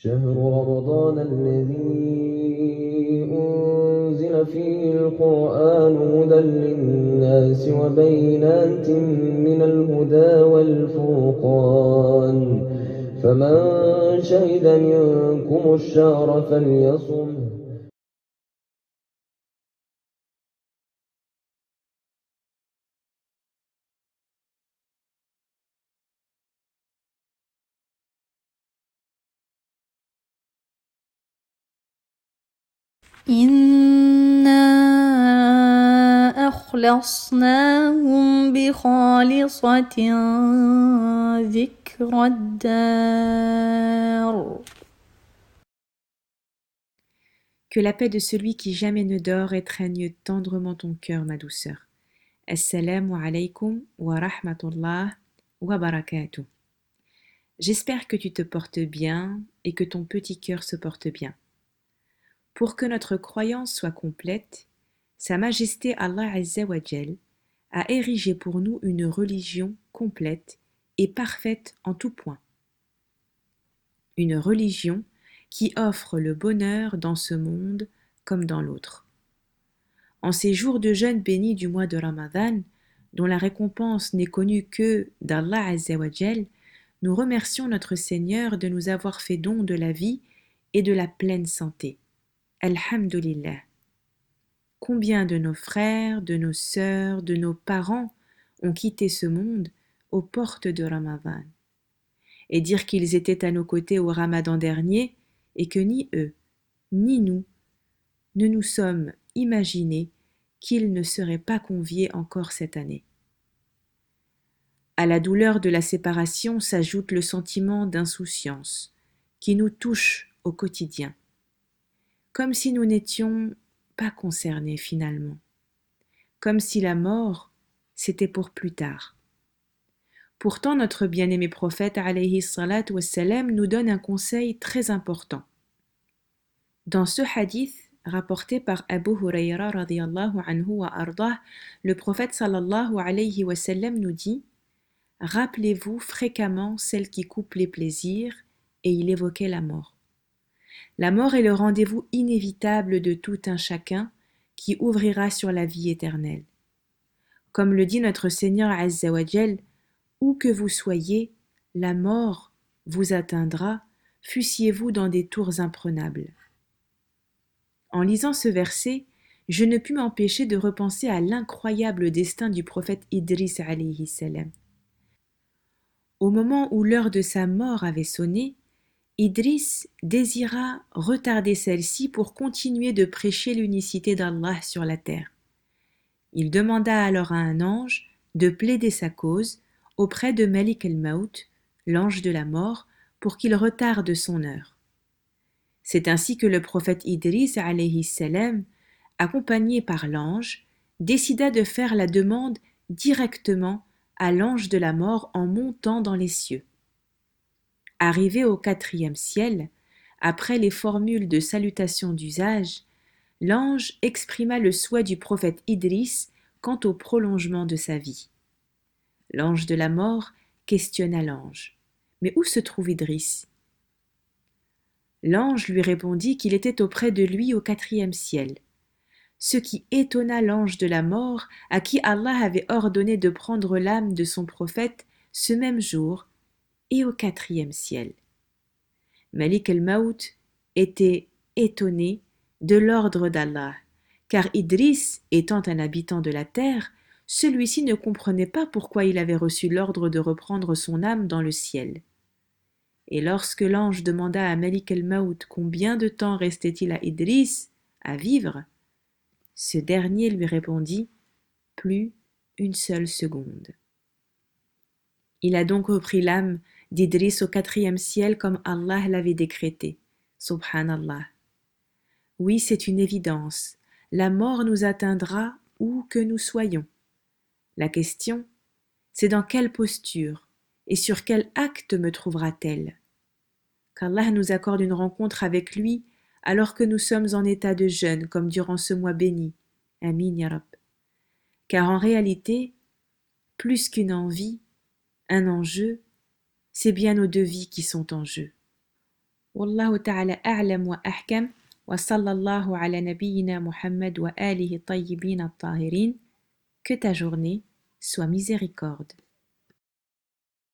شهر رمضان الذي أنزل فيه القرآن هدى للناس وبينات من الهدى والفرقان فمن شهد منكم الشهر فليصمه. إنا أخلصناهم بخالصة ذكر الدار. Que la paix de celui qui jamais ne dort étreigne tendrement ton cœur, ma douceur. Assalamu alaikum wa rahmatullah wa barakatuh. J'espère que tu te portes bien et que ton petit cœur se porte bien. Pour que notre croyance soit complète, Sa Majesté Allah Azza wa Jal a érigé pour nous une religion complète et parfaite en tout point. Une religion qui offre le bonheur dans ce monde comme dans l'autre. En ces jours de jeûne bénis du mois de Ramadan, dont la récompense n'est connue que d'Allah Azza wa Jal, nous remercions notre Seigneur de nous avoir fait don de la vie et de la pleine santé. Alhamdulillah. Combien de nos frères, de nos sœurs, de nos parents ont quitté ce monde aux portes de Ramadan. Et dire qu'ils étaient à nos côtés au Ramadan dernier et que ni eux, ni nous, ne nous sommes imaginés qu'ils ne seraient pas conviés encore cette année. À la douleur de la séparation s'ajoute le sentiment d'insouciance qui nous touche au quotidien, comme si nous n'étions pas concernés finalement, comme si la mort c'était pour plus tard. Pourtant notre bien-aimé prophète alayhi salatu wassalam nous donne un conseil très important. Dans ce hadith rapporté par Abu Hurayra radiyallahu anhu wa ardah, le prophète sallallahu alayhi wa sallam nous dit: rappelez-vous fréquemment celle qui coupe les plaisirs, et il évoquait la mort. La mort est le rendez-vous inévitable de tout un chacun qui ouvrira sur la vie éternelle. Comme le dit notre Seigneur Azza wa Jal, où que vous soyez, la mort vous atteindra, fussiez-vous dans des tours imprenables. En lisant ce verset, je ne pus m'empêcher de repenser à l'incroyable destin du prophète Idris alayhi salam. Au moment où l'heure de sa mort avait sonné, Idris désira retarder celle-ci pour continuer de prêcher l'unicité d'Allah sur la terre. Il demanda alors à un ange de plaider sa cause auprès de Malik el-Maut, l'ange de la mort, pour qu'il retarde son heure. C'est ainsi que le prophète Idris alayhi salam, accompagné par l'ange, décida de faire la demande directement à l'ange de la mort en montant dans les cieux. Arrivé au 4e ciel, après les formules de salutation d'usage, l'ange exprima le souhait du prophète Idris quant au prolongement de sa vie. L'ange de la mort questionna l'ange. Mais où se trouve Idris? L'ange lui répondit qu'il était auprès de lui au 4e ciel, ce qui étonna l'ange de la mort à qui Allah avait ordonné de prendre l'âme de son prophète ce même jour et au 4e ciel. Malik el-Maut était étonné de l'ordre d'Allah, car Idris, étant un habitant de la terre, celui-ci ne comprenait pas pourquoi il avait reçu l'ordre de reprendre son âme dans le ciel. Et lorsque l'ange demanda à Malik el-Maut combien de temps restait-il à Idris à vivre, ce dernier lui répondit « plus une seule seconde ». Il a donc repris l'âme d'Idris au 4e ciel comme Allah l'avait décrété. Subhanallah. Oui, c'est une évidence. La mort nous atteindra où que nous soyons. La question, c'est dans quelle posture et sur quel acte me trouvera-t-elle? Qu'Allah nous accorde une rencontre avec lui alors que nous sommes en état de jeûne comme durant ce mois béni. Amin ya Rab. Car en réalité, plus qu'une envie, un enjeu, c'est bien nos deux vies qui sont en jeu. والله تعالى أعلم وأحكم وصلى الله على نبينا محمد وآله الطيبين الطاهرين. Que ta journée soit miséricorde.